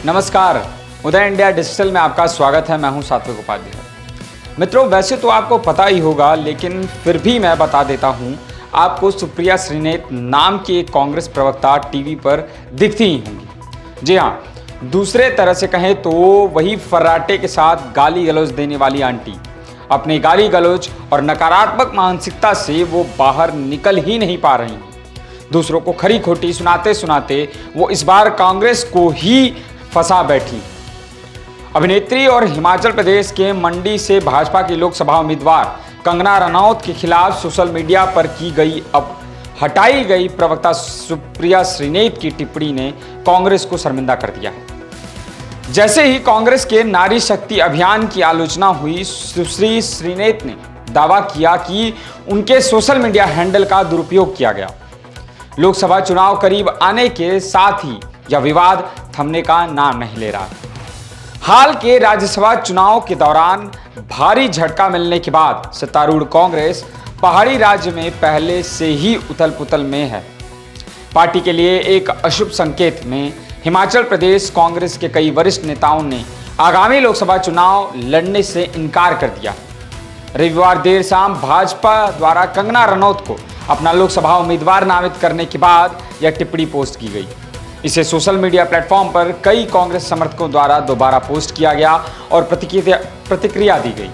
नमस्कार, उदय India digital में आपका स्वागत है। मैं हूं सात्विक उपाध्याय। मित्रों, वैसे तो आपको पता ही होगा, लेकिन फिर भी मैं बता देता हूं, आपको सुप्रिया श्रीनेत नाम की एक कांग्रेस प्रवक्ता टीवी पर दिखती ही होंगी। जी हाँ, दूसरे तरह से कहें तो वही फर्राटे के साथ गाली गलौज देने वाली आंटी। अपने गाली गलौज और नकारात्मक मानसिकता से वो बाहर निकल ही नहीं पा रही। दूसरों को खरी खोटी सुनाते सुनाते वो इस बार कांग्रेस को ही फंसा बैठी। अभिनेत्री और हिमाचल प्रदेश के मंडी से भाजपा की लोकसभा उम्मीदवार कंगना रनौत के खिलाफ सोशल मीडिया पर की गई अब हटाई गई प्रवक्ता सुप्रिया श्रीनेत की टिप्पणी ने कांग्रेस को शर्मिंदा कर दिया है। जैसे ही कांग्रेस के नारी शक्ति अभियान की आलोचना हुई, सुश्री श्रीनेत ने दावा किया कि उनके सोशल मीडिया हैंडल का दुरुपयोग किया गया। लोकसभा चुनाव करीब आने के साथ ही यह विवाद थमने का नाम नहीं ले रहा। हाल के राज्यसभा चुनाव के दौरान भारी झटका मिलने के बाद सत्तारूढ़ कांग्रेस पहाड़ी राज्य में पहले से ही उथल पुथल में है। पार्टी के लिए एक अशुभ संकेत में हिमाचल प्रदेश कांग्रेस के कई वरिष्ठ नेताओं ने आगामी लोकसभा चुनाव लड़ने से इनकार कर दिया। रविवार देर शाम भाजपा द्वारा कंगना रनौत को अपना लोकसभा उम्मीदवार नामित करने के बाद यह टिप्पणी पोस्ट की गई। इसे सोशल मीडिया प्लेटफॉर्म पर कई कांग्रेस समर्थकों द्वारा दोबारा पोस्ट किया गया और प्रतिक्रिया दी गई।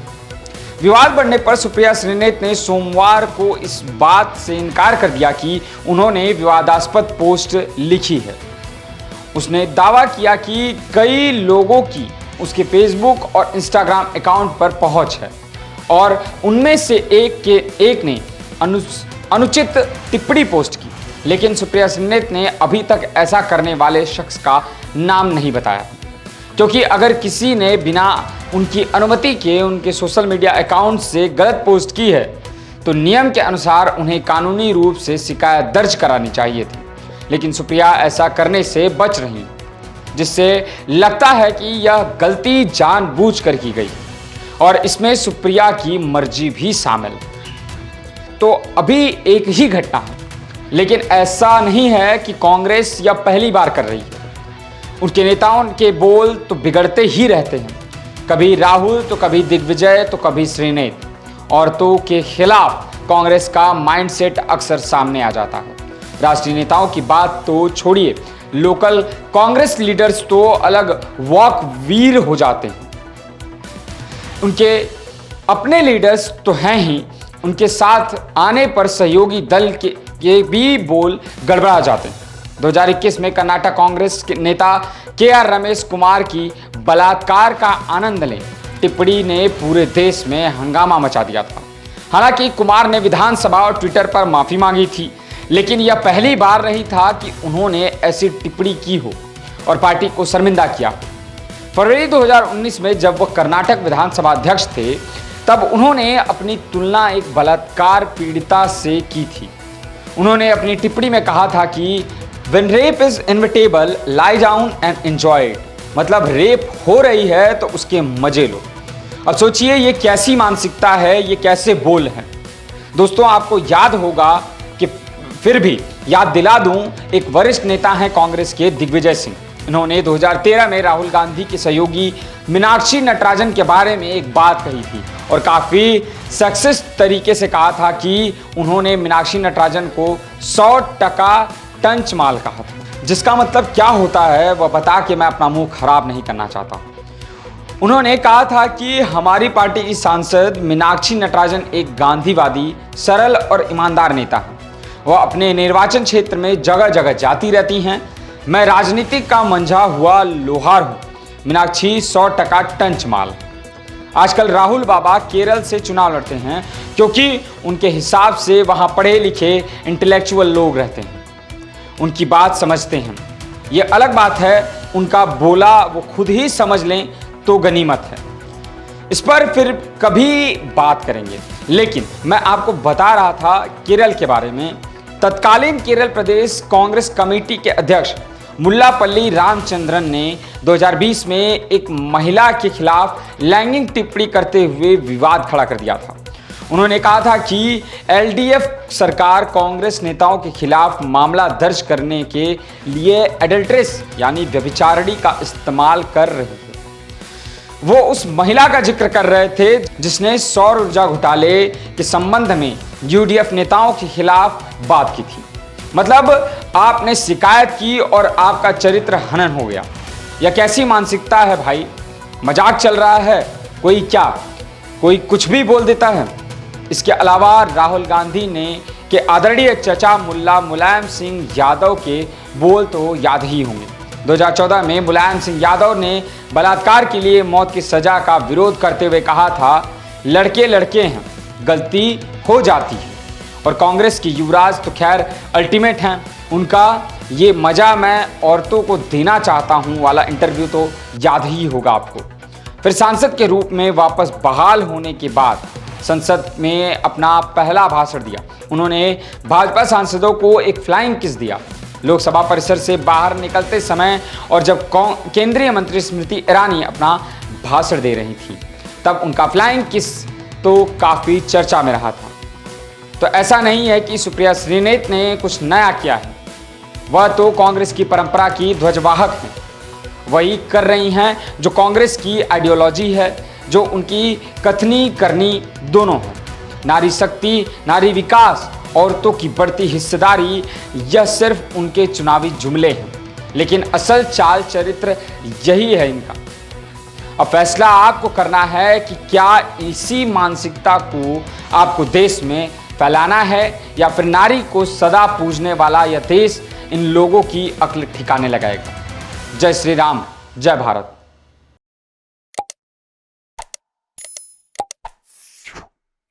विवाद बढ़ने पर सुप्रिया श्रीनेत ने सोमवार को इस बात से इनकार कर दिया कि उन्होंने विवादास्पद पोस्ट लिखी है। उसने दावा किया कि कई लोगों की उसके फेसबुक और इंस्टाग्राम अकाउंट पर पहुंच है और उनमें से एक ने अनुचित टिप्पणी पोस्ट की, लेकिन सुप्रिया श्रीनेत ने अभी तक ऐसा करने वाले शख्स का नाम नहीं बताया, क्योंकि अगर किसी ने बिना उनकी अनुमति के उनके सोशल मीडिया अकाउंट से गलत पोस्ट की है तो नियम के अनुसार उन्हें कानूनी रूप से शिकायत दर्ज करानी चाहिए थी। लेकिन सुप्रिया ऐसा करने से बच रही, जिससे लगता है कि यह गलती जानबूझकर की गई और इसमें सुप्रिया की मर्जी भी शामिल। तो अभी एक ही घटना है, लेकिन ऐसा नहीं है कि कांग्रेस यह पहली बार कर रही है। उनके नेताओं के बोल तो बिगड़ते ही रहते हैं, कभी राहुल तो कभी दिग्विजय तो कभी श्रीनेत। औरतों के खिलाफ कांग्रेस का माइंडसेट अक्सर सामने आ जाता है। राष्ट्रीय नेताओं की बात तो छोड़िए, लोकल कांग्रेस लीडर्स तो अलग वॉक वीर हो जाते हैं। उनके अपने लीडर्स तो हैं ही, उनके साथ आने पर सहयोगी दल के भी बोल गड़बड़ा जाते हैं। 2021 में कर्नाटक कांग्रेस के नेता KR रमेश कुमार की बलात्कार का आनंद लें टिप्पणी ने पूरे देश में हंगामा मचा दिया था। हालांकि कुमार ने विधानसभा और ट्विटर पर माफी मांगी थी, लेकिन यह पहली बार नहीं था कि उन्होंने ऐसी टिप्पणी की हो और पार्टी को शर्मिंदा किया। फरवरी 2019 में जब वह कर्नाटक विधानसभा अध्यक्ष थे, तब उन्होंने अपनी तुलना एक बलात्कार पीड़िता से की थी। उन्होंने अपनी टिप्पणी में कहा था कि When rape is inevitable, lie down and enjoy it। मतलब रेप हो रही है तो उसके मजे लो। अब सोचिए ये कैसी मानसिकता है, ये कैसे बोल हैं। दोस्तों, आपको याद होगा कि फिर भी याद दिला दूं, एक वरिष्ठ नेता हैं कांग्रेस के दिग्विजय सिंह। इन्होंने 2013 में राहुल गांधी की सहयोगी मीनाक्षी नटराजन के बारे में एक बात कही थी और काफ़ी सक्सेस तरीके से कहा था कि उन्होंने मीनाक्षी नटराजन को 100% टंच माल कहा था, जिसका मतलब क्या होता है वह बता के मैं अपना मुंह खराब नहीं करना चाहता। उन्होंने कहा था कि हमारी पार्टी की सांसद मीनाक्षी नटराजन एक गांधीवादी, सरल और ईमानदार नेता है। वह अपने निर्वाचन क्षेत्र में जगह जगह जाती रहती हैं। मैं राजनीति का मंझा हुआ लोहार हूँ। मीनाक्षी 100% टंच माल। आजकल राहुल बाबा केरल से चुनाव लड़ते हैं क्योंकि उनके हिसाब से वहाँ पढ़े लिखे इंटेलेक्चुअल लोग रहते हैं, उनकी बात समझते हैं। ये अलग बात है उनका बोला वो खुद ही समझ लें तो गनीमत है। इस पर फिर कभी बात करेंगे, लेकिन मैं आपको बता रहा था केरल के बारे में। तत्कालीन केरल प्रदेश कांग्रेस कमेटी के अध्यक्ष मुल्लापल्ली रामचंद्रन ने 2020 में एक महिला के खिलाफ लैंगिक टिप्पणी करते हुए विवाद खड़ा कर दिया था। उन्होंने कहा था कि एलडीएफ सरकार कांग्रेस नेताओं के खिलाफ मामला दर्ज करने के लिए एडल्ट्रेस यानी व्यभिचारिणी का इस्तेमाल कर रही है। वो उस महिला का जिक्र कर रहे थे जिसने सौर ऊर्जा घोटाले के संबंध में यूडीएफ नेताओं के खिलाफ बात की थी। मतलब आपने शिकायत की और आपका चरित्र हनन हो गया। यह कैसी मानसिकता है भाई? मजाक चल रहा है? कोई कुछ भी बोल देता है। इसके अलावा राहुल गांधी ने के आदरणीय चचा मुल्ला मुलायम सिंह यादव के बोल तो याद ही होंगे। 2014 में मुलायम सिंह यादव ने बलात्कार के लिए मौत की सजा का विरोध करते हुए कहा था, लड़के लड़के हैं, गलती हो जाती है। और कांग्रेस की युवराज तो खैर अल्टीमेट हैं। उनका ये मजा मैं औरतों को देना चाहता हूं वाला इंटरव्यू तो याद ही होगा आपको। फिर सांसद के रूप में वापस बहाल होने के बाद संसद में अपना पहला भाषण दिया। उन्होंने भाजपा सांसदों को एक फ्लाइंग किस दिया। लोकसभा परिसर से बाहर निकलते समय और जब केंद्रीय मंत्री स्मृति ईरानी अपना भाषण दे रही थी तब उनका फ्लाइंग किस तो काफ़ी चर्चा में रहा था। तो ऐसा नहीं है कि सुप्रिया श्रीनेत ने कुछ नया किया है, वह तो कांग्रेस की परंपरा की ध्वजवाहक हैं। वही कर रही हैं जो कांग्रेस की आइडियोलॉजी है, जो उनकी कथनी करनी दोनों है। नारी शक्ति, नारी विकास, औरतों की बढ़ती हिस्सेदारी, यह सिर्फ उनके चुनावी जुमले हैं, लेकिन असल चाल चरित्र यही है इनका। अब फैसला आपको करना है कि क्या इसी मानसिकता को आपको देश में फैलाना है या फिर नारी को सदा पूजने वाला यह देश इन लोगों की अक्ल ठिकाने लगाएगा। जय श्री राम, जय भारत।